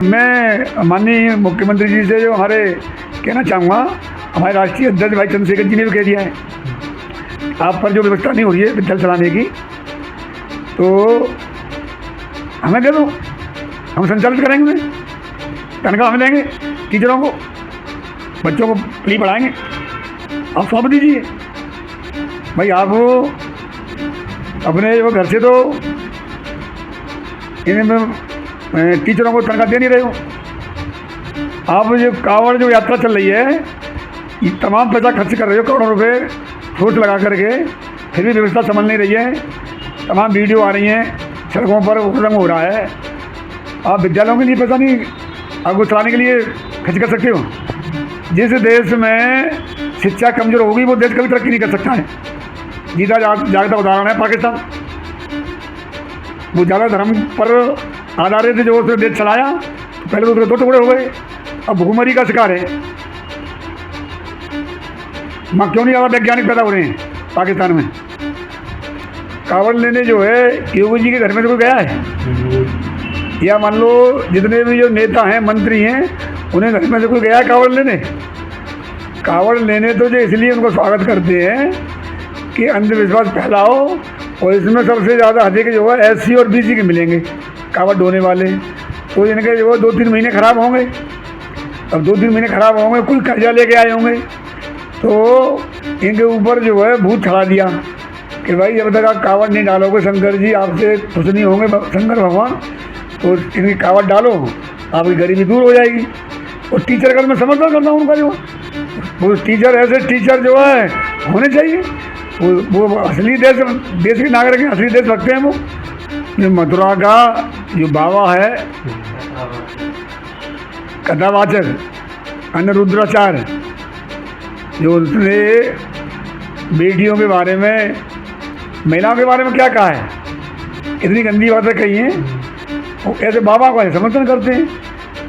मैं माननीय मुख्यमंत्री जी से जो हमारे कहना चाहूँगा, हमारे राष्ट्रीय अध्यक्ष भाई चंद्रशेखर जी ने भी कह दिया है, आप पर जो व्यवस्था नहीं हो रही है विद्यालय चलाने की, तो हमें दे दो, हम संचालित करेंगे, तनख्वाह हमें देंगे, टीचरों को, बच्चों को फ्री पढ़ाएंगे, आप सौंप दीजिए। भाई आप अपने वो घर से तो इन्हें टीचरों को तनख्वाह दे नहीं रहे हो। आप जो कांवड़ जो यात्रा चल रही है, ये तमाम पैसा खर्च कर रहे हो, करोड़ों रुपए ठोस लगा करके, फिर भी व्यवस्था संभल नहीं रही है। तमाम वीडियो आ रही हैं, सड़कों पर उद्यम हो रहा है। आप विद्यालयों के लिए पैसा नहीं आपको चलाने के लिए खर्च कर सकते हो। जिस देश में शिक्षा कमज़ोर होगी वो देश कभी तरक्की नहीं कर सकता है। जीता जागता उदाहरण है पाकिस्तान। वो ज़्यादा धर्म पर आधारित जो उसने देश चलाया, पहले तो उसके दो टुकड़े हो गए, अब भूखमरी का शिकार है। माँ क्यों नहीं ज़्यादा वैज्ञानिक पैदा हो रहे हैं पाकिस्तान में। कांवड़ लेने जो है योगी जी के घर में से कोई गया है, या मान लो जितने भी जो नेता हैं मंत्री हैं उन्हें घर में से कोई गया है कांवड़ लेने। कांवड़ लेने तो जो इसलिए उनको स्वागत करते हैं कि अंधविश्वास फैलाओ, और इसमें सबसे ज़्यादा अधिक जो है SC और BC के मिलेंगे कांवड़ ढोने वाले। तो इनके जो 2-3 महीने ख़राब होंगे। अब 2-3 महीने ख़राब होंगे, कुल कर्जा लेके आए होंगे, तो इनके ऊपर जो है भूत चढ़ा दिया कि भाई जब तक आप कांवड़ नहीं डालोगे शंकर जी आपसे खुश नहीं होंगे शंकर भगवान, तो इनकी कांवड़ डालो, आपकी गरीबी दूर हो जाएगी। और टीचर का मैं समर्थन करता हूँ उनका, जो वो टीचर ऐसे टीचर जो है होने चाहिए, वो असली देश के नागरिक हैं, असली देशभक्त हैं वो। जो मथुरा का जो बाबा है कथावाचक अनिरुद्धाचार्य, जो उसने बेटियों के बारे में, महिलाओं के बारे में क्या कहा है, इतनी गंदी बातें कही हैं, वो ऐसे बाबा का समर्थन करते हैं।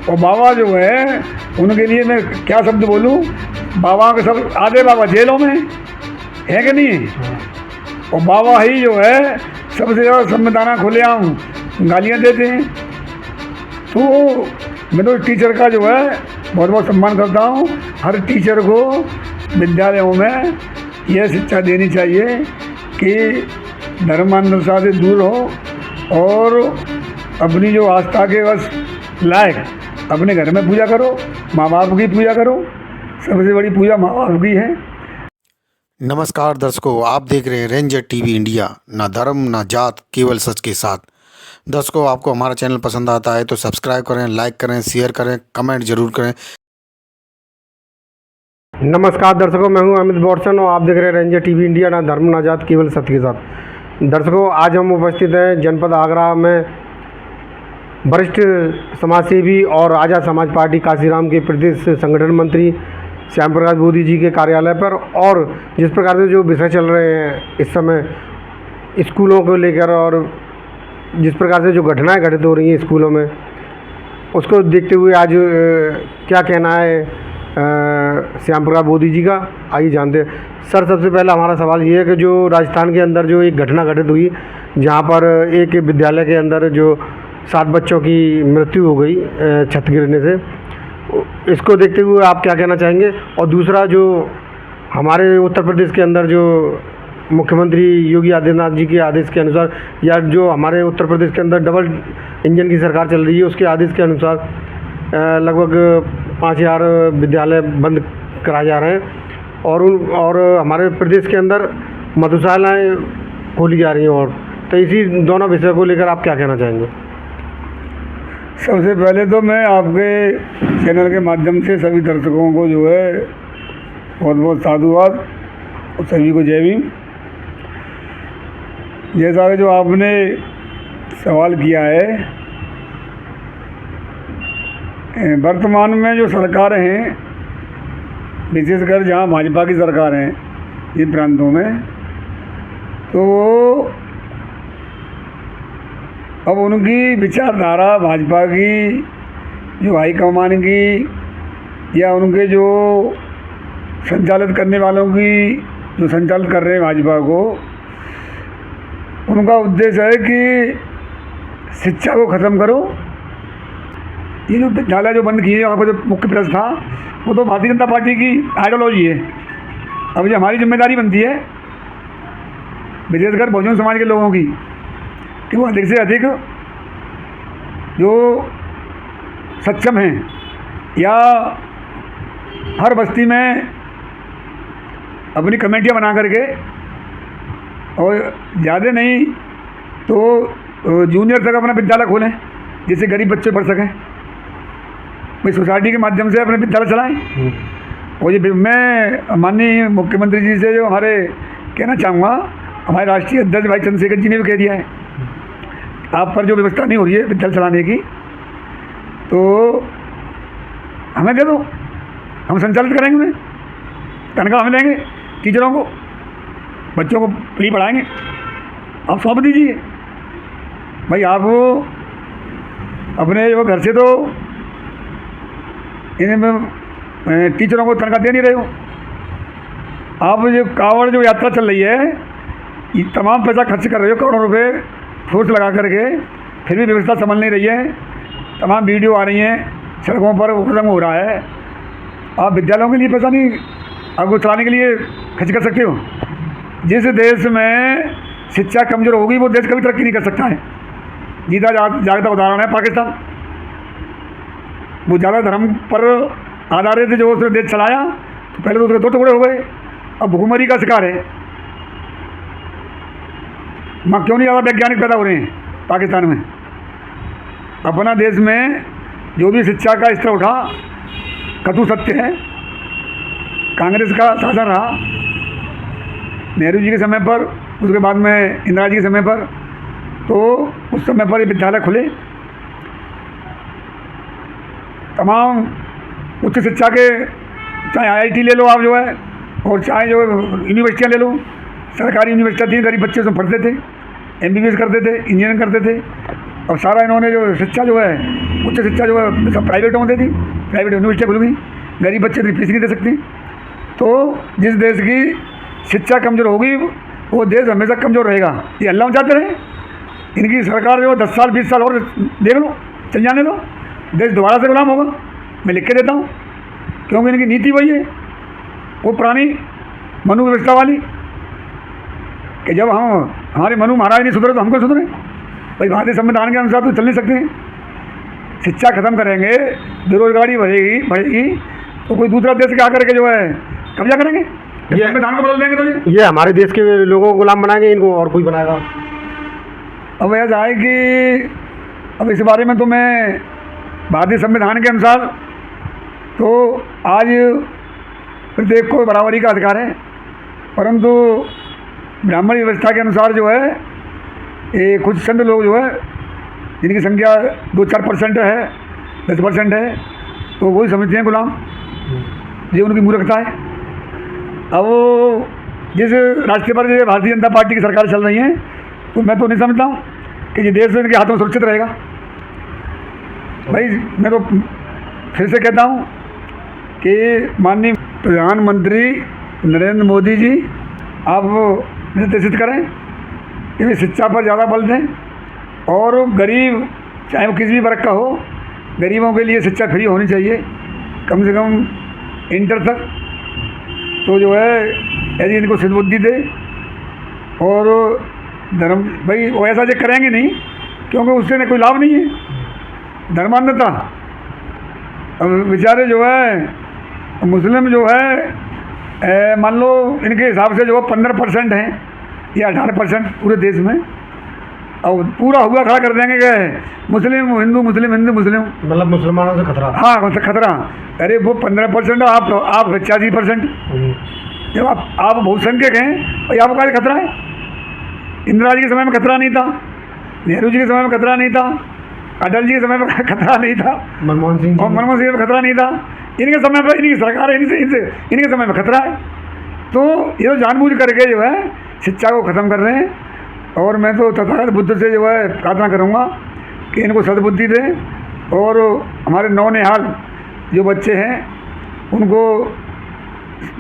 और बाबा जो है उनके लिए मैं क्या शब्द बोलूँ, बाबा के सब आधे बाबा जेलों में है कि नहीं है। और बाबा ही जो है सबसे ज़्यादा संविधान खुले आम गालियाँ देते हैं। तो मैं तो टीचर का जो है बहुत बहुत सम्मान करता हूँ। हर टीचर को विद्यालयों में यह शिक्षा देनी चाहिए कि धर्मांधता से दूर हो और अपनी जो आस्था के बस लायक अपने घर में पूजा करो, माँ बाप की पूजा करो। सबसे बड़ी पूजा माँ बाप की है। नमस्कार दर्शकों, आप देख रहे हैं रेंजर टीवी इंडिया। ना धर्म ना जात, केवल सच के साथ। दर्शकों, आपको हमारा चैनल पसंद आता है तो सब्सक्राइब करें, लाइक करें, शेयर करें, कमेंट जरूर करें। नमस्कार दर्शकों, मैं हूं अमित बॉर्सन और आप देख रहे हैं रेंजर टीवी इंडिया। ना धर्म ना जात, केवल सत्य के साथ। दर्शकों, आज हम उपस्थित हैं जनपद आगरा में वरिष्ठ समाजसेवी और आज़ाद समाज पार्टी काशीराम के प्रदेश संगठन मंत्री श्याम प्रकाश बोधी जी के कार्यालय पर। और जिस प्रकार से जो विषय चल रहे हैं इस समय स्कूलों को लेकर, और जिस प्रकार से जो घटनाएं घटित हो रही हैं स्कूलों में, उसको देखते हुए आज क्या कहना है श्याम प्रकाश बोधी जी का, आइए जानते हैं। सर, सबसे पहला हमारा सवाल ये है कि जो राजस्थान के अंदर जो एक घटना घटित हुई, जहाँ पर एक विद्यालय के अंदर जो 7 बच्चों की मृत्यु हो गई छत गिरने से, इसको देखते हुए आप क्या कहना चाहेंगे? और दूसरा, जो हमारे उत्तर प्रदेश के अंदर जो मुख्यमंत्री योगी आदित्यनाथ जी के आदेश के अनुसार, या जो हमारे उत्तर प्रदेश के अंदर डबल इंजन की सरकार चल रही है, उसके आदेश के अनुसार लगभग 5000 विद्यालय बंद कराए जा रहे हैं, और हमारे प्रदेश के अंदर मधुशालाएँ खोली जा रही हैं। और तो इसी दोनों विषय को लेकर आप क्या कहना चाहेंगे? सबसे पहले तो मैं आपके चैनल के माध्यम से सभी दर्शकों को जो है बहुत बहुत साधुवाद और सभी को जय भीम। जैसा कि जो आपने सवाल किया है, वर्तमान में जो सरकारें हैं, विशेषकर जहाँ भाजपा की सरकार है इन प्रांतों में, तो अब उनकी विचारधारा भाजपा की जो हाईकमान की, या उनके जो संचालित करने वालों की जो संचालित कर रहे हैं भाजपा को, उनका उद्देश्य है कि शिक्षा को ख़त्म करो ये जो विद्यालय जो बंद किए, यहाँ पर जो मुख्य प्रश्न था वो तो भारतीय जनता पार्टी की आइडियोलॉजी है। अब ये हमारी जिम्मेदारी बनती है, विशेषकर बहुजन समाज के लोगों की, कि वो अधिक से अधिक जो सक्षम हैं या हर बस्ती में अपनी कमेटियाँ बना करके, और ज़्यादा नहीं तो जूनियर तक अपना विद्यालय खोलें जिससे गरीब बच्चे पढ़ सकें, भाई सोसाइटी के माध्यम से अपने विद्यालय चलाएं। और ये मैं माननीय मुख्यमंत्री जी से जो हमारे कहना चाहूँगा, हमारे राष्ट्रीय अध्यक्ष भाई चंद्रशेखर जी ने भी कह दिया है, आप पर जो व्यवस्था नहीं हो रही है विद्यालय चलाने की तो हमें दे दो, हम संचालित करेंगे उन्हें, तनख्वाह हमें देंगे, टीचरों को, बच्चों को फ्री पढ़ाएंगे, आप सौंप दीजिए। भाई आप अपने जो घर से तो इन्हें टीचरों को तनख्वाह दे नहीं रहे हो, आप जो कांवड़ जो यात्रा चल रही है ये तमाम पैसा खर्च कर रहे हो, करोड़ों रुपए फोर्स लगा करके, फिर भी व्यवस्था संभल नहीं रही है। तमाम वीडियो आ रही हैं, सड़कों पर उद्यम हो रहा है। आप विद्यालयों के लिए पैसा नहीं आपको चलाने के लिए खर्च कर सकते हो। जिस देश में शिक्षा कमज़ोर होगी वो देश कभी तरक्की नहीं कर सकता है। जीता जागता उदाहरण है पाकिस्तान, वो ज़्यादा धर्म पर आधारित जो उसने देश चलाया तो पहले तो उसके 2 टुकड़े हो गए, अब भूखमरी का शिकार है। वहाँ क्यों नहीं ज़्यादा वैज्ञानिक पैदा हो रहे हैं पाकिस्तान में? अपना देश में जो भी शिक्षा का स्तर उठा कटु सत्य है, कांग्रेस का शासन रहा नेहरू जी के समय पर, उसके बाद में इंदिरा जी के समय पर, तो उस समय पर ये विद्यालय खुले। तमाम उच्च शिक्षा के, चाहे आईआईटी ले लो आप जो है, और चाहे जो यूनिवर्सिटियाँ ले लो, सरकारी यूनिवर्सिटियाँ थी, गरीब बच्चे उसमें पढ़ते थे, एमबीबीएस करते थे, इंजीनियरिंग करते थे। और सारा इन्होंने जो शिक्षा जो है, उच्च शिक्षा जो है सब प्राइवेट होती थी, प्राइवेट यूनिवर्सिटियाँ खुल गई, गरीब बच्चे तो फीस नहीं दे सकते। तो जिस देश की शिक्षा कमज़ोर होगी वो देश हमेशा कमज़ोर रहेगा। ये अल्लाह चाहते रहे, इनकी सरकार जो 10 साल 20 साल और देख लो, चल जाने दो, देश दोबारा से गुलाम होगा। मैं लिख के देता हूँ, क्योंकि इनकी नीति वही है, वो पुरानी मनु व्यवस्था वाली, कि जब हमारे मनु महाराज नहीं सुधरे तो हमको सुधरे। भाई भारतीय संविधान के अनुसार तो चल नहीं सकते। शिक्षा खत्म करेंगे, बेरोजगारी बढ़ेगी तो कोई दूसरा देश के आकर के जो है कब्जा करेंगे, ये संविधान को बदल देंगे। तो ये हमारे देश के लोगों को गुलाम बनाएंगे, इनको और कोई बनाएगा। अब ऐसा है कि अब इस बारे में तो मैं भारतीय संविधान के अनुसार तो आज प्रत्येक को बराबरी का अधिकार है, परंतु ब्राह्मण व्यवस्था के अनुसार जो है ये कुछ संत लोग जो है जिनकी संख्या 2-4% है, 10% है, तो वही समझते हैं गुलाम। ये उनकी मूर्खता है। अब जिस रास्ते पर जो भारतीय जनता पार्टी की सरकार चल रही है, तो मैं तो नहीं समझता हूँ कि ये देश इनके हाथों में सुरक्षित रहेगा। भाई मैं तो फिर से कहता हूँ कि माननीय प्रधानमंत्री नरेंद्र मोदी जी आप निर्देशित करें कि वे शिक्षा पर ज़्यादा बल दें, और गरीब चाहे वो किसी भी वर्ग का हो, गरीबों के लिए शिक्षा फ्री होनी चाहिए, कम से कम इंटर तक। तो जो है यदि इनको सद्बुद्धि दे, और धर्म भाई वो ऐसा जो करेंगे नहीं, क्योंकि उससे कोई लाभ नहीं है। धर्मांधता, अब बेचारे जो है मुस्लिम जो है मान लो इनके हिसाब से जो है 15% हैं या 18% पूरे देश में, और पूरा हुआ खड़ा कर देंगे कि मुस्लिम हिंदू, मुस्लिम हिंदू, मुस्लिम, मतलब मुसलमानों से खतरा। हाँ खतरा। अरे वो 15%, आप 85%। जब आप बहुसंख्यक हैं और आपको क्या खतरा है? इंदिरा जी के समय में खतरा नहीं था, नेहरू जी के समय में खतरा नहीं था, अटल जी के समय में खतरा नहीं था, मनमोहन सिंह में खतरा नहीं था। इनके समय पर इनकी सरकार है, इनके समय में खतरा है। तो ये तो जानबूझ करके जो है शिक्षा को ख़त्म कर रहे हैं। और मैं तो तथागत बुद्ध से जो है प्रार्थना करूँगा कि इनको सद्बुद्धि दें, और हमारे नौनिहाल जो बच्चे हैं उनको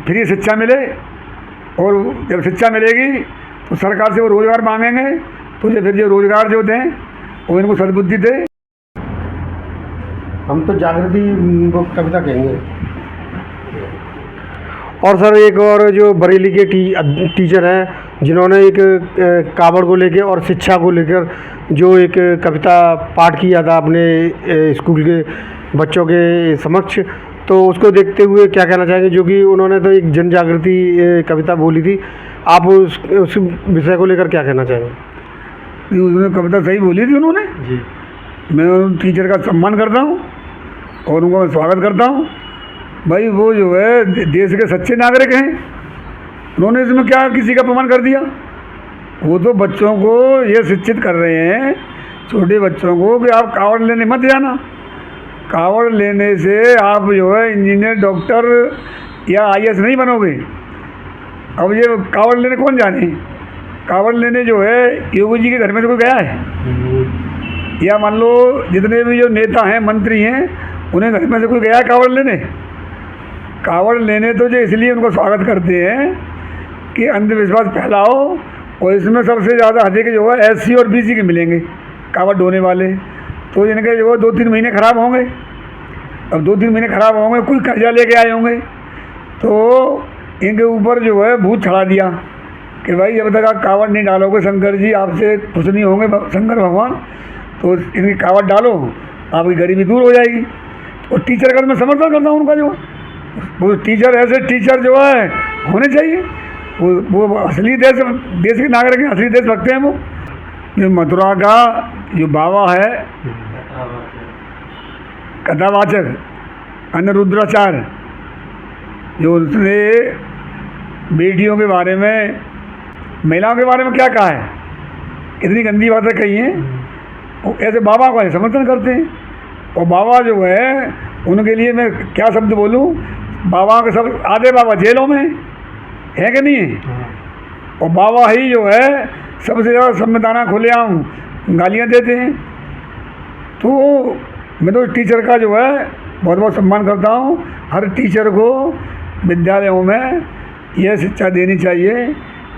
फ्री शिक्षा मिले, और जब शिक्षा मिलेगी तो सरकार से वो रोज़गार मांगेंगे, तो फिर जो रोज़गार जो दें वो इनको सद्बुद्धि दे। हम तो जागृति को कविता कहेंगे। और सर एक और जो बरेली के टीचर हैं जिन्होंने एक कावड़ को लेकर और शिक्षा को लेकर जो एक कविता पाठ किया था अपने स्कूल के बच्चों के समक्ष, तो उसको देखते हुए क्या कहना चाहेंगे? जो कि उन्होंने तो एक जन जागृति कविता बोली थी, आप उस विषय को लेकर क्या कहना चाहेंगे? उन्होंने कविता सही बोली थी उन्होंने जी। मैं उन टीचर का सम्मान करता हूँ और उनका स्वागत करता हूँ। भाई वो जो है देश के सच्चे नागरिक हैं, उन्होंने इसमें क्या किसी का अपमान कर दिया? वो तो बच्चों को ये शिक्षित कर रहे हैं, छोटे बच्चों को, कि आप कावड़ लेने मत जाना। कावड़ लेने से आप जो है इंजीनियर, डॉक्टर या IAS नहीं बनोगे। अब ये कावड़ लेने कौन जाने? कावड़ लेने जो है योगी जी के घर में से कोई गया है? या मान लो जितने भी जो नेता हैं, मंत्री हैं, उन्हें घर में से कोई गया है कावड़ लेने? कावड़ लेने तो जो इसलिए उनको स्वागत करते हैं कि अंधविश्वास फैलाओ, और इसमें सबसे ज़्यादा अधिक जो है SC और BC के मिलेंगे कावड़ ढोने वाले। तो इनके जो 2-3 महीने ख़राब होंगे। अब 2-3 महीने ख़राब होंगे, कोई कर्जा लेके आए होंगे, तो इनके ऊपर जो है भूत चढ़ा दिया कि भाई जब तक आप कावड़ नहीं डालोगे शंकर जी आपसे खुश नहीं होंगे शंकर भगवान, तो इनकी कावड़ डालो, आपकी गरीबी दूर हो जाएगी। और टीचर का मैं समर्थन करता हूँ उनका, जो वो टीचर ऐसे टीचर जो है होने चाहिए, वो असली देश के नागरिक हैं, असली देशभक्त हैं। वो जो मथुरा का जो बाबा है कथावाचक अनिरुद्धाचार्य, जो उसने बेटियों के बारे में, महिलाओं के बारे में क्या कहा है, कितनी गंदी बातें कही हैं, वो ऐसे बाबा को समर्थन करते हैं। और बाबा जो है उनके लिए मैं क्या शब्द बोलूं, बाबा के सब आधे बाबा जेलों में है कि नहीं है, और बाबा ही जो है सबसे ज़्यादा संविधान खुलेआम गालियाँ देते हैं। तो मैं तो टीचर का जो है बहुत बहुत सम्मान करता हूँ। हर टीचर को विद्यालयों में यह शिक्षा देनी चाहिए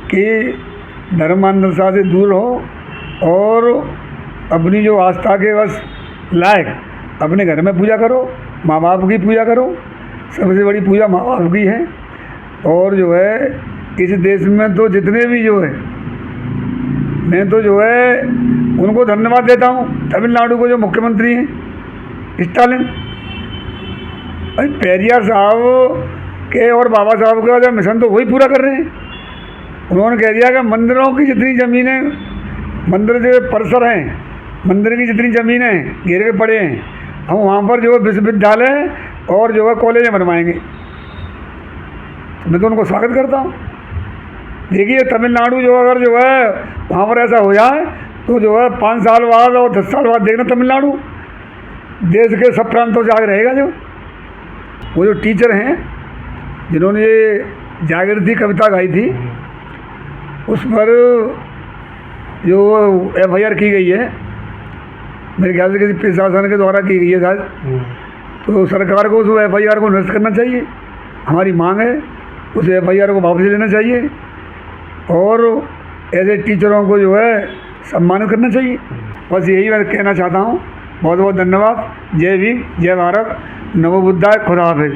कि धर्मांधता से दूर हो और अपनी जो आस्था के बस लायक अपने घर में पूजा करो, माँ बाप की पूजा करो, सबसे बड़ी पूजा माँ बाप की है। और जो है इस देश में तो जितने भी जो है, मैं तो जो है उनको धन्यवाद देता हूँ। तमिलनाडु को जो मुख्यमंत्री हैं स्टालिन, भाई पेरियार साहब के और बाबा साहब का जो मिशन तो वही पूरा कर रहे हैं। उन्होंने कह दिया कि मंदिरों की जितनी ज़मीनें, मंदिर जो परिसर हैं, मंदिर की जितनी ज़मीनें घेरे के पड़े हैं, हम वहाँ पर जो है विश्वविद्यालय और जो है कॉलेज बनवाएंगे। मैं तो उनको स्वागत करता हूँ। देखिए तमिलनाडु जो अगर जो है वहाँ पर ऐसा हो जाए तो जो है 5 साल बाद और 10 साल बाद देखना तमिलनाडु देश के सब प्रांतों से आगे रहेगा। जो वो जो टीचर हैं जिन्होंने ये जागृति कविता गाई थी, उस पर जो FIR की गई है, मेरे ख्याल से किसी प्रशासन के द्वारा की गई है शायद, तो सरकार को उस FIR को निरस्त करना चाहिए। हमारी मांग है उस FIR को वापस लेना चाहिए और ऐसे टीचरों को जो है सम्मानित करना चाहिए। बस यही मैं कहना चाहता हूँ। बहुत बहुत धन्यवाद। जय भीम, जय भारत, नमो बुद्धाय, खुदा हाफिज़।